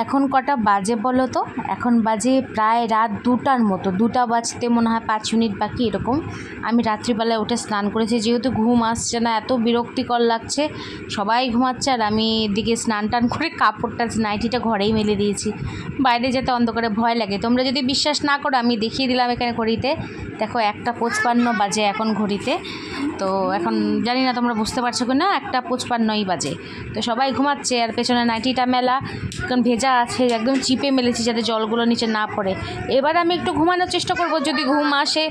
এখন কটা বাজে বলো তো? এখন বাজে প্রায় রাত 2টার মতো, 2টা বাজতে মনে হয় 5 মিনিট বাকি এরকম। আমি রাত্রিবেলায় উঠে স্নান করেছি, যেহেতু ঘুম আসছে না, এত বিরক্তিকর লাগছে, সবাই ঘুমাচ্ছে আর আমি এদিকে স্নান টান করে কাপড়টা নাইটিটা ঘরেই মেলে দিয়েছি। বাইরে যেতে অন্ধকারে ভয় লাগে। তোমরা যদি বিশ্বাস না করো, আমি দেখিয়ে দিলাম এখানে ঘড়িতে, দেখো 1টা 55 বাজে এখন ঘড়িতে। তো এখন জানি না তোমরা বুঝতে পারছো কি না, 1টা 55ই বাজে। তো সবাই ঘুমাচ্ছে আর পেছনে নাইটিটা মেলা, কারণ ভেজা আছে, একদম চিপে মেলেছি যাতে জলগুলো নিচে না পড়ে। এবার আমি একটু ঘুমানোর চেষ্টা করব, যদি ঘুম আসে।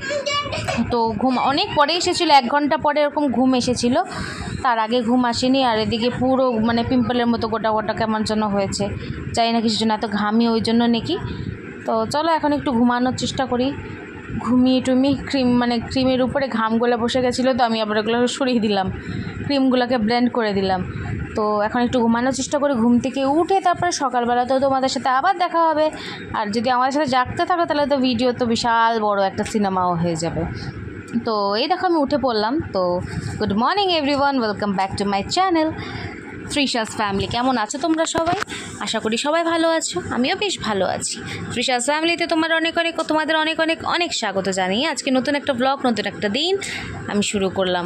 তো ঘুম অনেক পরে এসেছিলো, 1 ঘন্টা পরে এরকম ঘুম এসেছিলো, তার আগে ঘুম আসেনি। আর এদিকে পুরো মানে পিম্পলের মতো গোটা গোটা কেমন যেন হয়েছে, জানি না কিছু জন্য, এত ঘামি ওই জন্য নাকি। তো চলো এখন একটু ঘুমানোর চেষ্টা করি। ঘুমিয়ে টুমিয়ে ক্রিমের উপরে ঘামগুলো বসে গেছিলো, তো আমি আবার ওগুলো সরিয়ে দিলাম, ক্রিমগুলোকে ব্লেন্ড করে দিলাম। তো এখন একটু ঘুমানোর চেষ্টা করি, ঘুম থেকে উঠে তারপরে সকালবেলাতেও তোমাদের সাথে আবার দেখা হবে। আর যদি আমাদের সাথে জাগতে থাকো তাহলে তো ভিডিও তো বিশাল বড় একটা সিনেমাও হয়ে যাবে। তো এই দেখো আমি উঠে পড়লাম। তো good morning everyone, welcome back to my channel Trisha's family. কেমন আছো তোমরা সবাই? আশা করি সবাই ভালো আছো, আমিও বেশ ভালো আছি। তৃষাস ফ্যামিলিতে তোমাদের অনেক অনেক স্বাগত জানিয়ে আজকে নতুন একটা ব্লগ, নতুন একটা দিন আমি শুরু করলাম।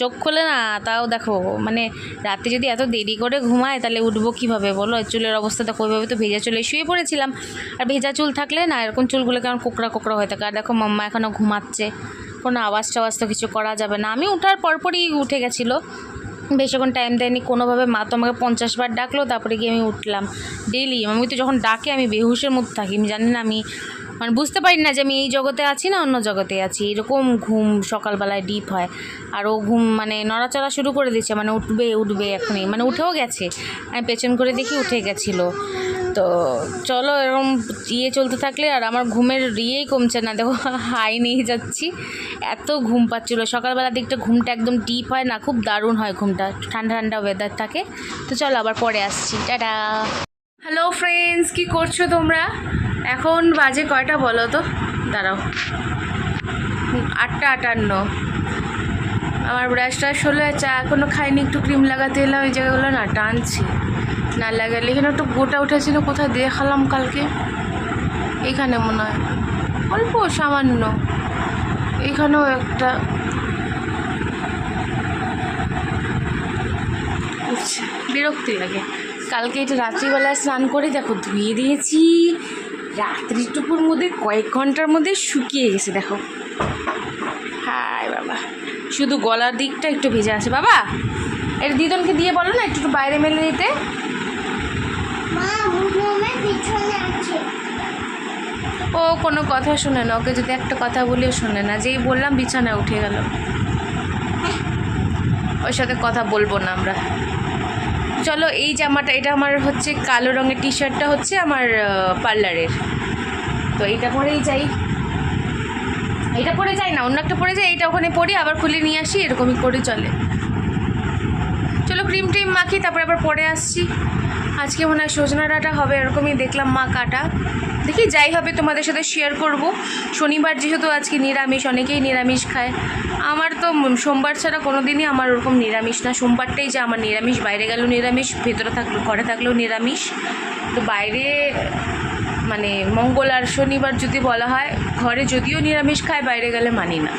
চোখ খোলে না, তাও দেখো মানে রাতে যদি এত দেরি করে ঘুমায় তাহলে উঠবো কীভাবে বলো? চুলের অবস্থা দেখো, ওইভাবে তো ভেজা চুলে শুয়ে পড়েছিলাম। আর ভেজা চুল থাকলে না এরকম চুলগুলো কেমন কোকড়া কোকড়া হয়ে থাকে। আর দেখো মাম্মা এখনও ঘুমাচ্ছে, কোনো আওয়াজ টাওয়াজ তো কিছু করা যাবে না। আমি ওঠার পরপরই উঠে গেছিলো, বেশিক্ষণ টাইম দেয়নি কোনোভাবে। মা তো আমাকে 50 বার ডাকলো, তারপরে গিয়ে আমি উঠলাম। ডেইলি আমি তো যখন ডাকে আমি বেহুশের মধ্যে থাকি, আমি জানি না, আমি মানে বুঝতে পারি না যে আমি এই জগতে আছি না অন্য জগতে আছি। এরকম ঘুম সকালবেলায় ডিপ হয়। আর ও ঘুম মানে নড়াচড়া শুরু করে দিচ্ছে, মানে উঠবে এখনই, মানে উঠেও গেছে। আমি পেছন করে দেখি উঠে গেছিলো। তো চলো এরকম চলতে থাকলে, আর আমার ঘুমের কমছে না, দেখো হাই নিয়ে যাচ্ছি, এত ঘুম পাচ্ছিলো। সকালবেলার দিকটা ঘুমটা একদম ডিপ হয় না, খুব দারুণ হয় ঘুমটা, ঠান্ডা ঠান্ডা ওয়েদার থাকে। তো চলো আবার পরে আসছি, টাটা। হ্যালো ফ্রেন্ডস, কি করছো তোমরা? এখন বাজে কয়টা বলো তো? দাঁড়াও, 8টা 58। আমার ব্রাশ ট্রাশ হলে, চা এখনও খাইনি, একটু ক্রিম লাগাতে এলাম, ওই জায়গাগুলো না টানছি, না লাগালে এখানে একটু গোটা উঠেছিল, কোথায় দেখালাম কালকে, এখানে মনে হয় অল্প সামান্য, এখানেও একটা বিরক্তি লাগে। কালকে এটা রাত্রিবেলায় স্নান করে দেখো ধুয়ে দিয়েছি, রাত্রিটুকুর মধ্যে কয়েক ঘন্টার মধ্যে শুকিয়ে গেছে দেখো। হায় বাবা, শুধু গলার দিকটা একটু ভেজে আছে। বাবা এটা দিদনকে দিয়ে বলো না একটু বাইরে মেলে দিতে। ও কোনো কথা শোনে না, ওকে যদি একটা কথা বলেও শোনে না, যেই বললাম বিছানায় উঠে গেল। ওর সাথে কথা বলবো না আমরা। চলো এই জামাটা, এটা আমার হচ্ছে কালো রঙের টি শার্টটা হচ্ছে আমার পার্লারের, তো এইটা পরেই যাই। এটা পরে যাই না, অন্য একটা পরে যাই, এইটা ওখানে পরি আবার খুলে নিয়ে আসি, এরকমই করে চলে। চলো ক্রিম ট্রিম মাখি, তারপরে আবার পরে আসছি। আজকে মনে হয় সজনা ডাঁটা হবে, এরকমই দেখলাম মা কাটা, দেখি যাই হবে তোমাদের সাথে শেয়ার করব। শনিবার যেহেতু আজকে নিরামিষ, অনেকেই নিরামিষ খায়, আমার তো সোমবার ছাড়া কোনো দিনই আমার ওরকম নিরামিষ না। সোমবারটাই যে আমার নিরামিষ, বাইরে গেলেও নিরামিষ, ভেতরে থাকলেও ঘরে থাকলেও নিরামিষ। তো বাইরে মানে মঙ্গল আর শনিবার যদি বলা হয়, ঘরে যদিও নিরামিষ খায়, বাইরে গেলে মানি না,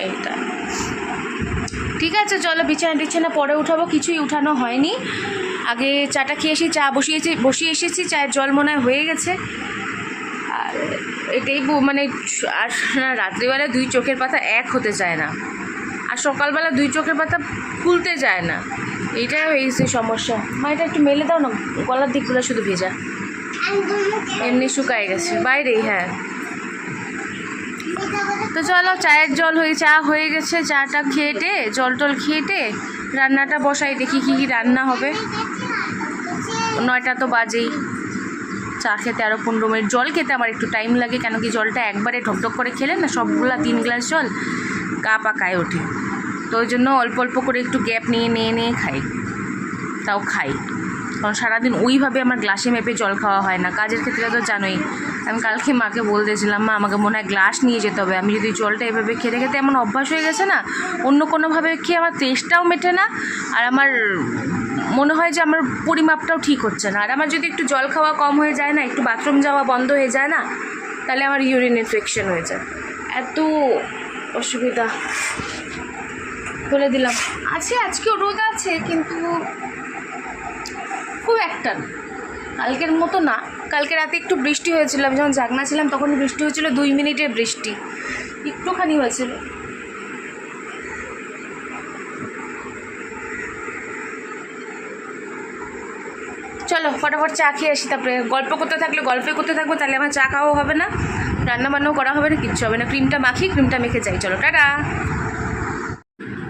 এইটা ঠিক আছে। চলো বিছানা পরে উঠাবো, কিছুই উঠানো হয়নি। আগে চাটা খেয়ে এসে চা বসিয়ে এসেছি, চায়ের জল মনে হয় হয়ে গেছে। আর এটাই মানে, আর রাত্রিবেলা 2 চোখের পাতা এক হতে চায় না, আর সকালবেলা 2 চোখের পাতা খুলতে যায় না, এইটাই হয়েছে সমস্যা। মা এটা একটু মেলে দাও না, গলার দিকগুলো শুধু ভেজা, এমনি শুকায় গেছে বাইরেই। হ্যাঁ তো চলো চা হয়ে গেছে, চাটা খেয়ে জল টল খেয়ে রান্নাটা বসাই, দেখি কী রান্না হবে। 9টা তো বাজেই, চা খেতে আরও 15 মিনিট, জল খেতে আমার একটু টাইম লাগে, কেন কি জলটা একবারে ঢকঢক করে খেলে না সবগুলা 3 গ্লাস জল গা পাকায় ওঠে। তো ওই জন্য অল্প অল্প করে একটু গ্যাপ নিয়ে খাই, তাও খাই, কারণ সারাদিন ওইভাবে আমার গ্লাসে মেপে জল খাওয়া হয় না। কাজের ক্ষেত্রে তো জানোই, আমি কালকে মাকে বলতেছিলাম, মা আমাকে মনে হয় গ্লাস নিয়ে যেতে হবে। আমি যদি জলটা এভাবে খেতে এমন অভ্যাস হয়ে গেছে না, অন্য কোনোভাবে খেয়ে আমার তেষ্টাও মেটে না, আর আমার মনে হয় যে আমার পরিমাপটাও ঠিক হচ্ছে না। আর আমার যদি একটু জল খাওয়া কম হয়ে যায় না, একটু বাথরুম যাওয়া বন্ধ হয়ে যায় না, তাহলে আমার ইউরিন ইনফেকশন হয়ে যায়। এত অসুবিধা। বলে দিলাম আছে, আজকেও রোদ আছে, কিন্তু খুব একটা না, কালকের মতো না। কালকে রাতে একটু বৃষ্টি হয়েছিল, আমি যখন জাগনা ছিলাম তখন বৃষ্টি হয়েছিল, 2 মিনিটের বৃষ্টি, একটুখানি হয়েছিল। চলো ফটাফট চা খেয়ে আসি, তারপরে গল্প করতে থাকবো, তাহলে আমার চা খাওয়াও হবে না, রান্না বান্নাও করা হবে না, কিচ্ছু হবে না। ক্রিমটা মেখে যাই। চলো টাটা।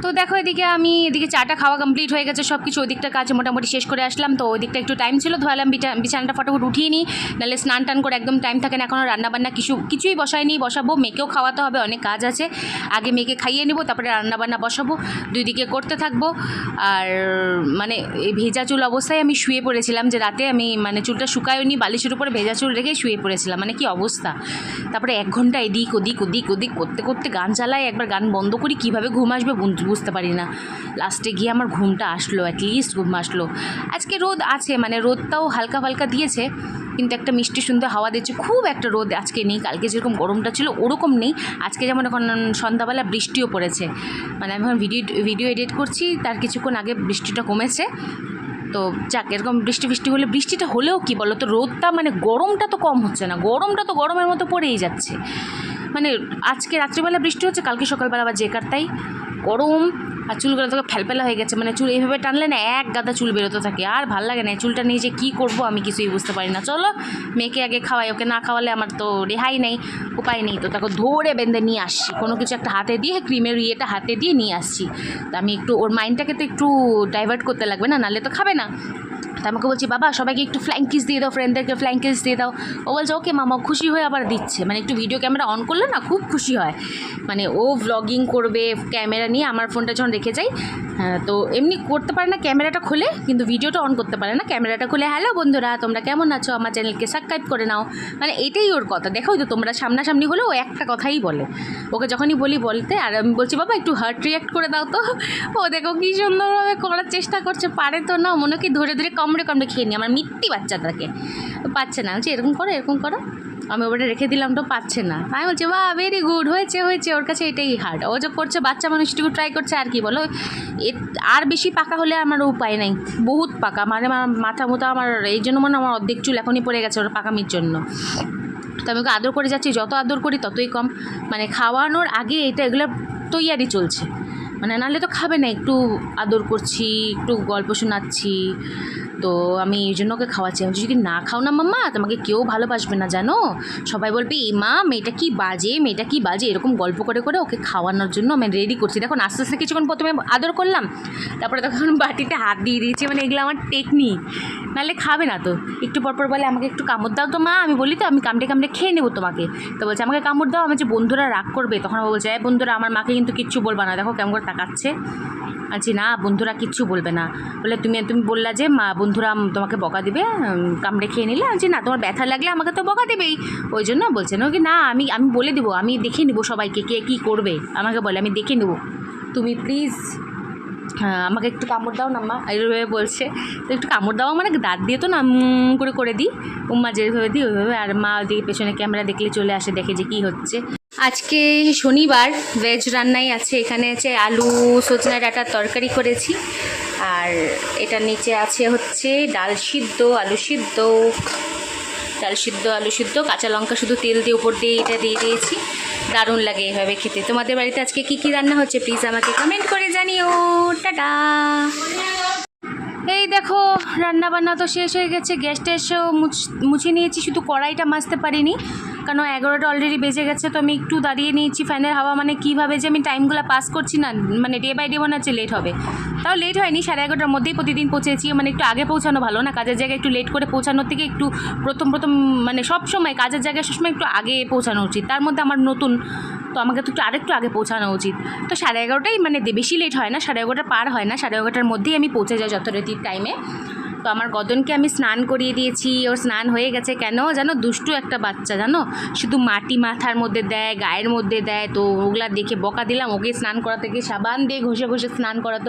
তো দেখো এদিকে চাটা খাওয়া কমপ্লিট হয়ে গেছে, সব কিছু ওদিকটা কাজ মোটামুটি শেষ করে আসলাম। তো ওদিকটা একটু টাইম ছিল, ধোয়ালাম বিছানাটা ফটাফট উঠিয়ে নিই, নাহলে স্নান টান করে একদম টাইম থাকে না। এখনও রান্নাবান্না কিছুই বসাইনি, বসাবো। মেয়েকেও খাওয়াতে হবে, অনেক কাজ আছে। আগে মেয়েকে খাইয়ে নেবো, তারপরে রান্নাবান্না বসাবো, দুই দিকে করতে থাকবো। আর মানে এই ভেজা চুল অবস্থায় আমি শুয়ে পড়েছিলাম, যে রাতে আমি মানে চুলটা শুকায়নি, বালিশের উপরে ভেজা চুল রেখে শুয়ে পড়েছিলাম, মানে কি অবস্থা। তারপরে 1 ঘন্টা এদিক ওদিক করতে করতে গান চালাই, একবার গান বন্ধ করি, কীভাবে ঘুম আসবে বুঝতে পারি না। লাস্টে গিয়ে আমার ঘুমটা আসলো, অ্যাটলিস্ট ঘুম আসলো। আজকে রোদ আছে, মানে রোদটাও হালকা হালকা দিয়েছে, কিন্তু একটা মিষ্টি সুন্দর হাওয়া দিচ্ছে। খুব একটা রোদ আজকে নেই, কালকে যেরকম গরমটা ছিল ওরকম নেই। আজকে যেমন এখন সন্ধ্যাবেলা বৃষ্টিও পড়েছে, মানে আমি এখন ভিডিও এডিট করছি, তার কিছুক্ষণ আগে বৃষ্টিটা কমেছে। তো যাক, এরকম বৃষ্টি হলে, বৃষ্টিটা হলেও কি বলো তো, রোদটা মানে গরমটা তো কম হচ্ছে না, গরমটা তো গরমের মতো পড়েই যাচ্ছে। মানে আজকে রাত্রিবেলা বৃষ্টি হচ্ছে, কালকে সকালবেলা আবার জেকার তাই গরম। আর চুলগুলো তোকে ফেলফেলা হয়ে গেছে, মানে চুল এইভাবে টানলে না এক গাদা চুল বেরোতে থাকে, আর ভাল লাগে না। চুলটা নিয়ে যে কী করবো আমি কিছুই বুঝতে পারি না। চলো মেয়েকে আগে খাওয়াই, ওকে না খাওয়ালে আমার তো রেহাই নেই, উপায় নেই। তো তাকে ধরে বেঁধে নিয়ে আসছি, কোনো কিছু একটা হাতে দিয়ে, ক্রিমের ইয়েটা হাতে দিয়ে নিয়ে আসছি। তো আমি একটু ওর মাইন্ডটাকে তো একটু ডাইভার্ট করতে লাগবে না, নাহলে তো খাবে না। তো আমাকে বলছি, বাবা সবাইকে একটু ফ্ল্যাং কিস দিয়ে দাও, ফ্রেন্ডদেরকে ফ্ল্যাং কিস দিয়ে দাও। ও বলছে ওকে মামা, খুশি হয়ে আবার দিচ্ছে, মানে একটু ভিডিও ক্যামেরা অন করলে না খুব খুশি হয়। মানে ও ভ্লগিং করবে ক্যামেরা নিয়ে, আমার ফোনটা যখন রেখে যাই, তো এমনি করতে পারে না, ক্যামেরাটা খুলে কিন্তু ভিডিওটা অন করতে পারে না। ক্যামেরাটা খুলে হ্যালো বন্ধুরা তোমরা কেমন আছো, আমার চ্যানেলকে সাবস্ক্রাইব করে নাও, মানে এটাই ওর কথা। দেখো তো তোমরা সামনাসামনি হলে ও একটা কথাই বলে, ওকে যখনই বলতে। আর আমি বলছি বাবা একটু হার্ট রিয়াক্ট করে দাও তো, ও দেখো কী সুন্দরভাবে করার চেষ্টা করছে, পারে তো না, মনে কি ধরে কামড়ে খেয়ে নিই। আমার মিট্টি বাচ্চাটাকে পাচ্ছে না, বলছি এরকম করো। আমি ওটা রেখে দিলাম, তো পাচ্ছে না। আমি বলছি বাহ ভেরি গুড, হয়েছে, ওর কাছে এটাই হার্ড। ও যে করছে বাচ্চা মানুষটুকু ট্রাই করছে, আর কি বলো। আর বেশি পাকা হলে আমার উপায় নেই, বহুত পাকা, মানে আমার মাথা মতো আমার, এই জন্য মানে আমার অর্ধেক চুল এখনই পড়ে গেছে ওর পাকামির জন্য। তো আমি ওকে আদর করে যাচ্ছি, যত আদর করি ততই কম। মানে খাওয়ানোর আগে এগুলো তৈয়ারি চলছে, মানে নাহলে তো খাবে না। একটু আদর করছি, একটু গল্প শোনাচ্ছি, তো আমি এই জন্য ওকে খাওয়াচ্ছি। আমি যদি না খাও না মাম্মা, তোমাকে কেউ ভালোবাসবে না জানো, সবাই বলবে এই মা মেয়েটা কি বাজে, এরকম গল্প করে ওকে খাওয়ানোর জন্য আমি রেডি করছি। দেখুন আস্তে আস্তে কিছুক্ষণ প্রথমে আদর করলাম, তারপরে তখন বাটিতে হাত দিয়ে দিয়েছি, মানে এগুলো আমার টেকনিক, নাহলে খাবে না। তো একটু পরপর বলে আমাকে একটু কামড় দাও তো মা, আমি বলি তো আমি কামড়ে খেয়ে নেবো তোমাকে। তো বলছে আমাকে কামড় দাও, আমার যে বন্ধুরা রাগ করবে, তখন ও বলছে বন্ধুরা আমার মাকে কিন্তু কিচ্ছু বলবা না, দেখো কেমন করে তাকাচ্ছে। আচ্ছা না বন্ধুরা কিচ্ছু বলবে না, বলে তুমি বললা যে মা বন্ধুরা তোমাকে বকা দিবে, কামড়ে খেয়ে নিলে। আচ্ছা না তোমার ব্যথা লাগলে আমাকে তো বকা দেবেই, ওই জন্য বলছে না কি না, আমি বলে দেবো, আমি দেখে নেবো সবাইকে কে কী করবে, আমাকে বলে আমি দেখে নেবো, তুমি প্লিজ আমাকে একটু কামড় দাও না মা, এইভাবে বলছে। তো একটু কামড় দাও মানে দাঁত দিয়ে তো না করে দিই, উম্মা যেভাবে দিই ওইভাবে। আর মা ওদিকে পেছনে ক্যামেরা দেখলে চলে আসে, দেখে যে কী হচ্ছে। আজকে শনিবার, ভেজ রান্নাই আছে। এখানে আছে আলু সজনা ডাঁটার তরকারি করেছি, আর এটার নিচে আছে হচ্ছে ডাল সিদ্ধ আলু সিদ্ধ, কাঁচা লঙ্কা শুধু তেল দিয়ে উপর দিয়ে এটা দিয়ে দিয়েছি। দারুণ লাগে এভাবে খেতে। তোমাদের বাড়িতে আজকে কি রান্না হচ্ছে প্লিজ আমাকে কমেন্ট করে জানিও। টাটা। এই দেখো রান্না বান্না তো শেষ হয়ে গেছে, গ্যাসটা এসেও মুছে নিয়েছি, শুধু কড়াইটা মাজতে পারিনি, কারণ 11টা অলরেডি বেজে গেছে। তো আমি একটু দাঁড়িয়ে নিয়েছি ফ্যানের হাওয়া, মানে কীভাবে যে আমি টাইমগুলো পাস করছি না, মানে ডে বাই ডে মনে হচ্ছে লেট হবে। তাও লেট হয়নি, 11:30টার মধ্যেই প্রতিদিন পৌঁছেছি। মানে একটু আগে পৌঁছানো ভালো না, কাজের জায়গায় একটু লেট করে পৌঁছানোর থেকে একটু প্রথম মানে সব সময় কাজের জায়গায় সবসময় একটু আগে পৌঁছানো উচিত। তার মধ্যে আমার নতুন, তো আমাকে তো একটু আরেকটু আগে পৌঁছানো উচিত। তো 11:30টাই মানে বেশি লেট হয় না, 11:30 পার হয় না, 11:30টার মধ্যেই আমি পৌঁছে যাই যথারীতির টাইমে। তো আমার গদনকে আমি স্নান করিয়ে দিয়েছি, ওর স্নান হয়ে গেছে। কেন জানো, দুষ্টু একটা বাচ্চা জানো, শুধু মাটি মাথার মধ্যে দেয়, গায়ের মধ্যে দেয়, তো ওগুলা দেখে বকা দিলাম। ওকে স্নান করা থেকে সাবান দিয়ে ঘষে স্নান করাতো,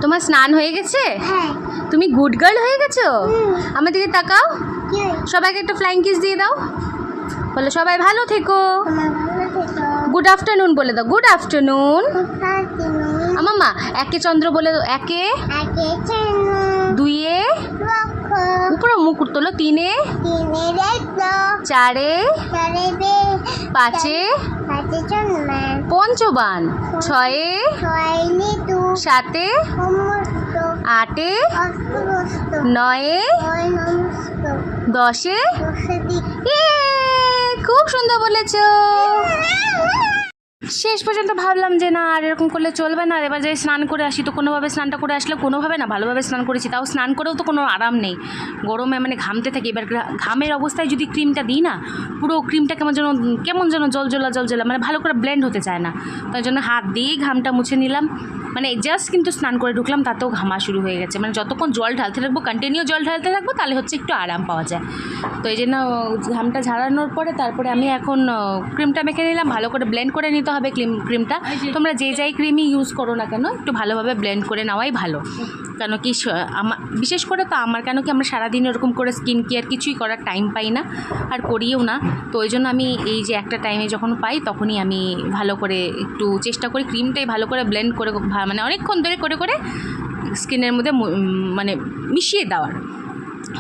তোমার স্নান হয়ে গেছে? হ্যাঁ। তুমি গুড গার্ল হয়ে গেছো? আমার দিকে তাকাও, কি? সবাইকে একটা ফ্লাইং কিস দিয়ে দাও, বলো সবাই ভালো থেকো। আমার ভালো থেকো। গুড আফটারনুন বলে দাও, গুড আফটারনুন। আমার মা একে চন্দ্র বলে দাও, একে, আগে চেনো দুইয়ে রাখো। উপরে মুখ তোলো, তিনে, তিনে দেখো। চারে, চারে দে। পাঁচে পাঁচে চন্দ্রমান। পঞ্চবান, ছয়ে, ছয় নিতু। সাতে, সমস্ত। আটে, অস্ত। নয়ে, ছয় নমস্ত। দশে। দশে দিক। খুব সুন্দর বলেছো। শেষ পর্যন্ত ভাবলাম যে না আর এরকম করলে চলবে না, এবার যে স্নান করে আসি, তো কোনোভাবে স্নানটা করে আসলে কোনোভাবে না, ভালোভাবে স্নান করেছি, তাও স্নান করেও তো কোনো আরাম নেই, গরমে মানে ঘামতে থাকি। এবার ঘামের অবস্থায় যদি ক্রিমটা দিই না, পুরো ক্রিমটা কেমন যেন জল মানে ভালো করে ব্লেন্ড হতে চায় না। তাই জন্য হাত দিয়েই ঘামটা মুছে নিলাম, মানে জাস্ট কিন্তু স্নান করে ঢুকলাম, তাতেও ঘামা শুরু হয়ে গেছে। মানে যতক্ষণ জল ঢালতে থাকবো, কন্টিনিউ জল ঢালতে থাকবো, তাহলে হচ্ছে একটু আরাম পাওয়া যায়। তো এই জন্য ঘামটা ঝাড়ানোর পরে তারপরে আমি এখন ক্রিমটা মেখে নিলাম, ভালো করে ব্লেন্ড করে নিতে হবে ক্রিমটা। তোমরা যে যাই ক্রিমই ইউজ করো না কেন, একটু ভালোভাবে ব্লেন্ড করে নেওয়াই ভালো। কেন কি আমার বিশেষ করে তো আমার কেন কি আমরা সারাদিন এরকম করে স্কিন কেয়ার কিছুই করার টাইম পাই না, আর করিও না। তো ওই জন্য আমি এই যে একটা টাইমে যখন পাই তখনই আমি ভালো করে একটু চেষ্টা করি ক্রিমটাই ভালো করে ব্লেন্ড করে, মানে অনেকক্ষণ ধরে করে স্কিনের মধ্যে মানে মিশিয়ে দেওয়ার।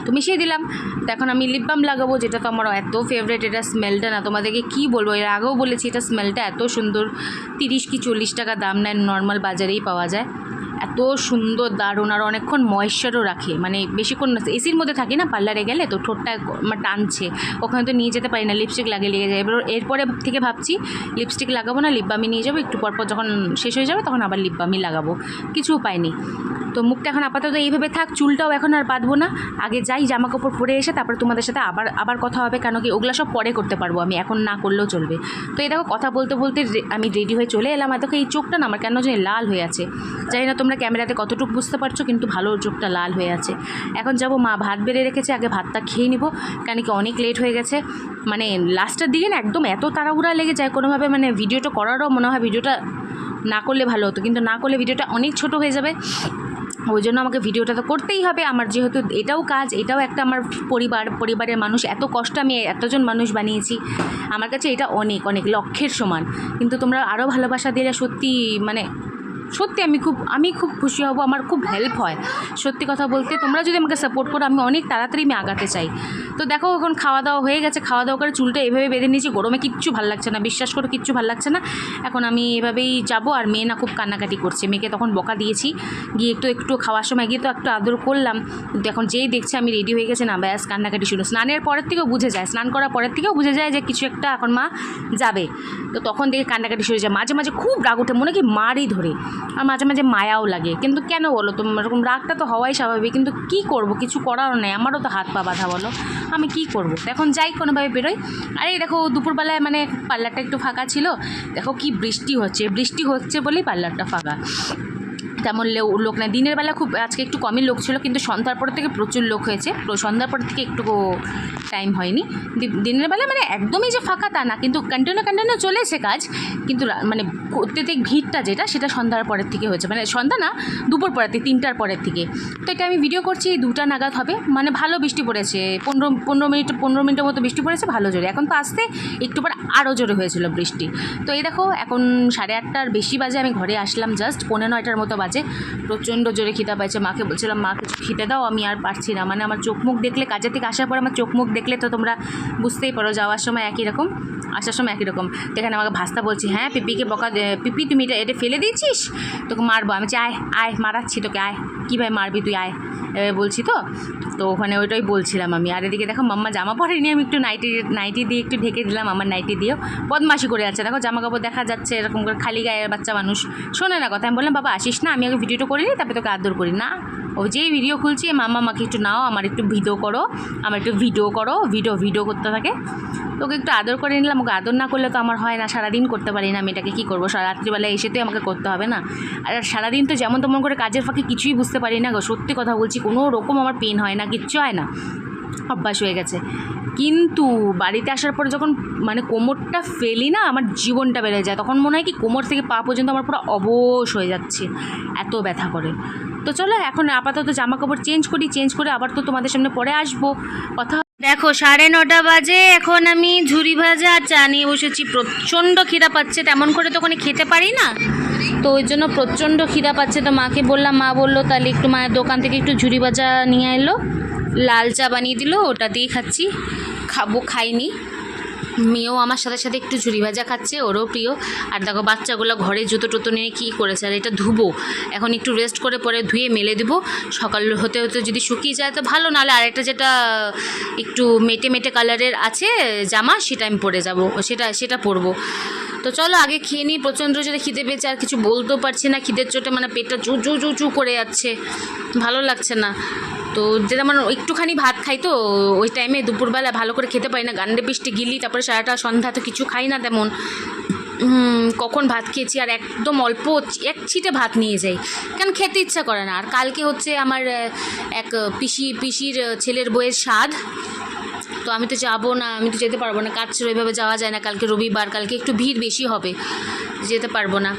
তো মিশিয়ে দিলাম। তো এখন আমি লিপ বাম লাগাবো, যেটা তো আমার এত ফেভারিট। এটা স্মেলটা না তোমাদেরকে কী বলবো, এর আগেও বলেছি, এটা স্মেলটা এত সুন্দর। 30 কি 40 টাকা দাম নেয়, নর্মাল বাজারেই পাওয়া যায়। এত সুন্দর, দারুণ, আর অনেকক্ষণ ময়েশ্চারও রাখে, মানে বেশিক্ষণ এসির মধ্যে থাকি না পার্লারে গেলে, তো ঠোঁটটা আমার টানছে, ওখানে তো নিয়ে যেতে পারি না, লিপস্টিক লেগে যায়। এরপরে থেকে ভাবছি লিপস্টিক লাগাবো না, লিপ বামই নিয়ে যাবো, একটু পরপর যখন শেষ হয়ে যাবে তখন আবার লিপ বামই লাগাবো, কিছু উপায় নেই। তো মুখটা এখন আপাতত এইভাবে থাক, চুলটাও এখন আর বাঁধবো না, আগে যাই জামা কাপড় পরে এসে তারপরে তোমাদের সাথে আবার কথা হবে, কেন কি ওগুলো সব পরে করতে পারবো আমি, এখন না করলেও চলবে। তো এই দেখো কথা বলতে আমি রেডি হয়ে চলে এলাম। এতক্ষণ এই চোখটা না আমার কেন জানি লাল হয়ে আছে, জানি না তোমরা ক্যামেরাতে কতটুকু বুঝতে পারছো, কিন্তু ভালো চোখটা লাল হয়ে আছে। এখন যাবো, মা ভাত বেড়ে রেখেছে, আগে ভাতটা খেয়ে নিব, কেন কি অনেক লেট হয়ে গেছে। মানে লাস্টের দিকে না একদম এত তাড়াহুড়া লেগে যায় কোনোভাবে, মানে ভিডিওটা করারও মনে হয় ভিডিওটা না করলে ভালো হতো, কিন্তু না করলে ভিডিওটা অনেক ছোট হয়ে যাবে। ওই জন্য আমাকে ভিডিওটা তো করতেই হবে, আমার যেহেতু এটাও কাজ, এটাও একটা আমার পরিবারের মানুষ, এত কষ্ট আমি এতজন মানুষ বানিয়েছি, আমার কাছে এটা অনেক লক্ষ্যের সমান। কিন্তু তোমরা আরও ভালোবাসা দিলে সত্যি মানে সত্যি আমি খুব খুশি হব, আমার খুব হেল্প হয় সত্যি কথা বলতে। তোমরা যদি আমাকে সাপোর্ট করো, আমি অনেক তাড়াতাড়ি আগাতে চাই। তো দেখো এখন খাওয়া দাওয়া হয়ে গেছে, খাওয়া দাওয়া করে চুলটা এভাবে বেঁধে নিয়েছি, গরমে কিচ্ছু ভালো লাগছে না, বিশ্বাস করো কিচ্ছু ভালো লাগছে না। এখন আমি এভাবেই যাব, আর মেয়ে না খুব কান্নাকাটি করছে, মেয়েকে তখন বকা দিয়েছি, গিয়ে একটু খাওয়ার সময় গিয়ে তো একটু আদর করলাম, কিন্তু এখন যেই দেখছে আমি রেডি হয়ে গেছে না, ব্যাস কান্নাকাটি শুরু। স্নানের পরের থেকেও বুঝে যায়, স্নান করার পরের থেকেও বুঝে যায় যে কিছু একটা এখন মা যাবে, তো তখন দেখে কান্নাকাটি শুরু যায়। মাঝে মাঝে খুব রাগ ওঠে, মনে কি মারই ধরে, আর মাঝে মাঝে মায়াও লাগে, কিন্তু কেন বলো তো, এরকম রাগটা তো হওয়াই স্বাভাবিক, কিন্তু কি করব, কিছু করারও নেই, আমারও তো হাত পা বাঁধা, বলো আমি কি করব। এখন যাই কোনোভাবে বেরোই। আর এই দেখো দুপুরবেলায় মানে পার্লারটা একটু ফাঁকা ছিল, দেখো কি বৃষ্টি হচ্ছে বলেই পার্লারটা ফাঁকা, তেমন লোক না। দিনের বেলা খুব আজকে একটু কমই লোক ছিল, কিন্তু সন্ধ্যার পর থেকে প্রচুর লোক হয়েছে, সন্ধ্যার পর থেকে একটু টাইম হয়নি। দিনের বেলা মানে একদমই যে ফাঁকা তা না, কিন্তু কন্টিনিউ চলেছে কাজ, কিন্তু মানে অত্যধিক ভিড়টা সেটা সন্ধ্যার পরের থেকে হয়েছে, মানে সন্ধ্যা না দুপুর পরের থেকে 3টার পরের থেকে। তো এটা আমি ভিডিও করছি 2টা নাগাদ হবে, মানে ভালো বৃষ্টি পড়েছে, 15 মিনিটের মতো বৃষ্টি পড়েছে ভালো জোরে। এখন তো আসতে একটু পরে আরও জোরে হয়েছিল বৃষ্টি। তো এই দেখো এখন 8:30টার বেশি বাজে, আমি ঘরে আসলাম জাস্ট 9:45টার মতো বাজে। প্রচণ্ড জোরে খিদা পাইছে, মাকে বলছিলাম মা কিছু খেতে দাও, আমি আর পারছি না, মানে আমার চোখ মুখ দেখলে, কাজের থেকে আসার পর আমার চোখ মুখ দেখলে তো তোমরা বুঝতেই পারো, যাওয়ার সময় একই রকম, আসার সময় একই রকম। এখানে আমাকে ভাস্তা বলছি, হ্যাঁ পিপিকে বকা, পিপি তুমি এটা ফেলে দিয়েছিস, তোকে মারবো। আমি চাই আয় মারাচ্ছি তোকে, আয় কীভাবে মারবি তুই, আয় বলছি। তো ওখানে ওইটাই বলছিলাম আমি। আর এদিকে দেখো মাম্মা জামা পরেনি, আমি একটু নাইটি দিয়ে একটু ঢেকে দিলাম, আমার নাইটি দিয়েও বদমাশি করে যাচ্ছে, দেখো জামা কাপড় দেখা যাচ্ছে এরকম করে, খালি গায়ের বাচ্চা মানুষ শোনে না কথা। আমি বললাম বাবা আসিস না, আমি আগে ভিডিওটা করিনি তারপরে তোকে আদর করি না। ও যেই ভিডিও খুলছি, মাম্মা আমাকে একটু নাও, আমার একটু ভিডিও করো, ভিডিও করতে থাকে। তোকে একটু আদর করে নিলাম, ওকে আদর না করলে তো আমার হয় না, সারাদিন করতে পারি না আমি এটাকে, কী করবো, রাত্রিবেলায় এসেতে আমাকে করতে হবে না। আর সারাদিন তো যেমন তেমন করে কাজের ফাঁকে কিছুই বুঝতে পারি না গো, সত্যি কথা বলছি, কোনো রকম আমার পেন হয় না, কিচ্ছু হয় না। অভ্যাস হয়ে গেছে। কিন্তু বাড়িতে আসার পরে যখন মানে কোমরটা ফেলি না, আমার জীবনটা বেড়ে যায়। তখন মনে হয় কি কোমর থেকে পা পর্যন্ত আমার পুরো অবশ হয়ে যাচ্ছে, এত ব্যথা করে। তো চলো এখন আপাতত জামা কাপড় চেঞ্জ করে আবার তো তোমাদের সামনে পরে আসবো কথা। দেখো 9:30 বাজে, এখন আমি ঝুরি ভাজা আর চা নিয়ে বসেছি। প্রচণ্ড খিদা পাচ্ছে, তেমন করে তো ওখানে খেতে পারি না, তো ওই জন্য প্রচণ্ড খিদা পাচ্ছে। তো মাকে বললাম, মা বললো তাহলে একটু মায়ের দোকান থেকে একটু ঝুরি ভাজা নিয়ে এলো, লাল চা বানিয়ে দিল, ওটা দিয়ে খাচ্ছি। খাইনি, মেয়েও আমার সাথে সাথে একটু ঝুরি ভাজা খাচ্ছে, ওরও প্রিয়। আর দেখো বাচ্চাগুলো ঘরে জুতো টুতো নিয়ে কী করেছে। আর এটা ধুবো এখন, একটু রেস্ট করে পরে ধুয়ে মেলে দেবো। সকাল হতে হতে যদি শুকিয়ে যায় তো ভালো, নাহলে আরেকটা যেটা একটু মেটে মেটে কালারের আছে জামা, সেটা আমি পরে যাবো, সেটা পরবো। তো চলো আগে খেয়ে নিই, প্রচণ্ড জোরে খিদে পেয়েছে, আর কিছু বলতেও পারছি না, খিদের চোটে মানে পেটটা চু চু চু চু করে যাচ্ছে, ভালো লাগছে না। তো যেটা মানে একটুখানি ভাত খাই, তো ওই টাইমে দুপুরবেলা ভালো করে খেতে পারি না, গান্ডে পিষ্টে গিলি, তারপরে সারাটা সন্ধ্যা তো কিছু খাই না তেমন। কখন ভাত খেয়েছি, আর একদম অল্প এক ছিটে ভাত নিয়ে যাই, কেন খেতে ইচ্ছা করে না। আর কালকে হচ্ছে আমার এক পিসির ছেলের বউয়ের সাধ, তো আমি তো যাবো না, আমি তো যেতে পারবো না, কাজ ছিল, ওইভাবে যাওয়া যায় না। কালকে রবিবার, কালকে একটু ভিড় বেশি হবে, যেতে পারবো না।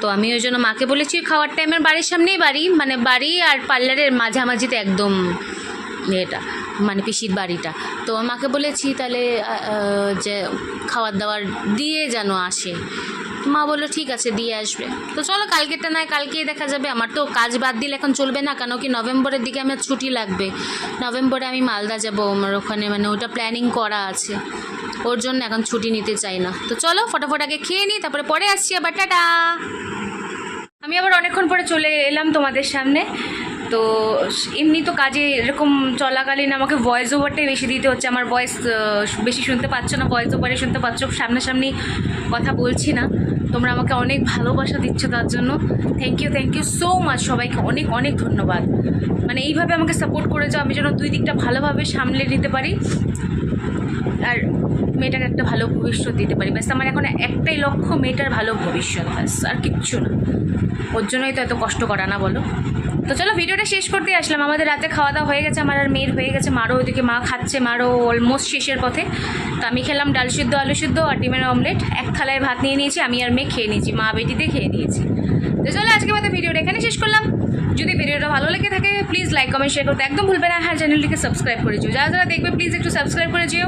তো আমি ওই জন্য মাকে বলেছি খাওয়ার টাইমের বাড়ির সামনেই বাড়ি, মানে বাড়ি আর পার্লারের মাঝামাঝিতে একদম এটা মানে পিসির বাড়িটা। তো মাকে বলেছি তাহলে যে খাবার দাবার দিয়ে যেন আসে। মা বললো ঠিক আছে দিয়ে আসবে। তো চলো কালকেরটা নয় কালকেই দেখা যাবে। আমার তো কাজ বাদ দিলে এখন চলবে না, কেন কি নভেম্বরের দিকে আমার ছুটি লাগবে। নভেম্বরে আমি মালদা যাব, আমার ওখানে মানে ওটা প্ল্যানিং করা আছে, ওর জন্য এখন ছুটি নিতে চাই না। তো চলো ফটাফট আগে খেয়ে নিই, তারপরে পরে আসছি আবার, টাটা। আমি আবার অনেকক্ষণ পরে চলে এলাম তোমাদের সামনে। তো এমনি তো কাজে এরকম চলাকালীন আমাকে ভয়েস ওভারটাই বেশি দিতে হচ্ছে, আমার ভয়েস বেশি শুনতে পাচ্ছ না, ভয়েস ওভারে শুনতে পাচ্ছ, সামনাসামনি কথা বলছি না। তোমরা আমাকে অনেক ভালোবাসা দিচ্ছ, তার জন্য থ্যাংক ইউ সো মাচ, সবাইকে অনেক অনেক ধন্যবাদ। মানে এইভাবে আমাকে সাপোর্ট করে যাও, আমি যেন দুই দিকটা ভালোভাবে সামলে নিতে পারি আর মেয়েটাকে একটা ভালো ভবিষ্যৎ দিতে পারি। ব্যাস আমার এখন একটাই লক্ষ্য, মেয়েটার ভালো ভবিষ্যৎ, ব্যাস আর কিচ্ছু না। ওর জন্যই তো এত কষ্ট করা, না বলো? তো চলো ভিডিওটা শেষ করতে আসলাম। আমাদের রাতে খাওয়া দাওয়া হয়ে গেছে, আমার আর মেয়ের হয়ে গেছে, মারও ওইদিকে মা খাচ্ছে, মারও অলমোস্ট শেষের পথে। তো আমি খেলাম ডাল সিদ্ধ, আলু সিদ্ধ আর ডিমের অমলেট, এক থালায় ভাত নিয়ে নিয়েছি, আমি আর মেয়ে খেয়ে নিয়েছি, মা বেটিতে খেয়ে নিয়েছি। তো চলো আজকে মতো ভিডিওটা এখানে শেষ করলাম। যদি ভিডিওটা ভালো লেগে থাকে প্লিজ লাইক কমেন্ট শেয়ার করতে একদম ভুলবে না। হ্যাঁ, চ্যানেলটিকে সাবস্ক্রাইব করে দিও, যারা যারা দেখবে প্লিজ একটু সাবস্ক্রাইব করে যেও।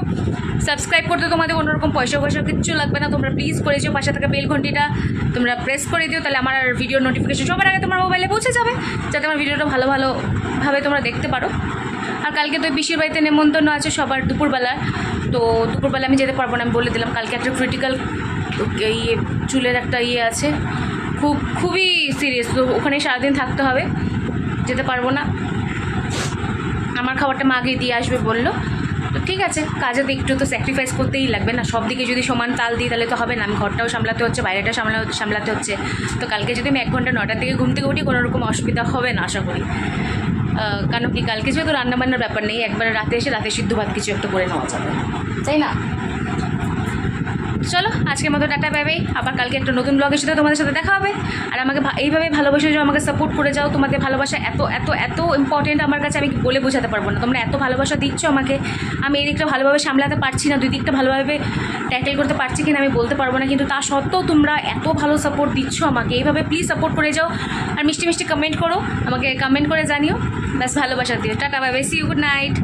সাবস্ক্রাইব করতে তোমাদের কোনো রকম পয়সা কিচ্ছু লাগবে না, তোমরা প্লিজ করে যেও। পাশে থাকা বেল ঘন্টিটা তোমরা প্রেস করে দিও, তাহলে আমার ভিডিওর নোটিফিকেশন সবার আগে তোমার মোবাইলে পৌঁছে যাবে, যাতে আমার ভিডিওটা ভালোভাবে তোমরা দেখতে পারো। আর কালকে তো পিসির বাড়িতে নেমন্তন্ন আছে সবার দুপুরবেলা, তো দুপুরবেলা আমি যেতে পারবো না, আমি বলে দিলাম। কালকে একটা ক্রিটিক্যাল চুলের একটা আছে, খুবই সিরিয়াস, তো ওখানে সারাদিন থাকতে হবে, যেতে পারবো না। আমার খাবারটা মা আগে দিয়ে আসবে বললো, তো ঠিক আছে, কাজে তো একটু তো স্যাক্রিফাইস করতেই লাগবে না, সব দিকে যদি সমান তাল দিই তাহলে তো হবে না। আমি ঘরটাও সামলাতে হচ্ছে, বাইরেটা সামলাতে হচ্ছে। তো কালকে যদি আমি 1 ঘন্টা 9টার দিকে ঘুম থেকে উঠি কোনো রকম অসুবিধা হবে না আশা করি, কারণ কি কালকে যেহেতু রান্নাবান্নার ব্যাপার নেই, একবার রাতে এসে রাতে সিদ্ধ ভাত কিছু একটা করে নেওয়া যাবে, তাই না? চলো আজকের মতো টাটা, বাই বাই। আবার কালকে একটা নতুন ব্লগের সাথে তোমাদের সাথে দেখা হবে। আর আমাকে এইভাবে ভালোবাসে যাও, আমাকে সাপোর্ট করে যাও। তোমাদের ভালোবাসা এত এত এত ইম্পর্টেন্ট আমার কাছে, আমি বলে বোঝাতে পারবো না। তোমরা এত ভালোবাসা দিচ্ছ আমাকে, আমি এই দিকটা ভালোভাবে সামলাতে পারছি না, দুই দিকটা ভালোভাবে ট্যাকেল করতে পারছি কিনা আমি বলতে পারবো না, কিন্তু তা সত্ত্বেও তোমরা এত ভালো সাপোর্ট দিচ্ছ আমাকে, এইভাবে প্লিজ সাপোর্ট করে যাও। আর মিষ্টি মিষ্টি কমেন্ট করো, আমাকে কমেন্ট করে জানিও, ব্যাস ভালোবাসা দিও। Tata, bye bye, see you, good night.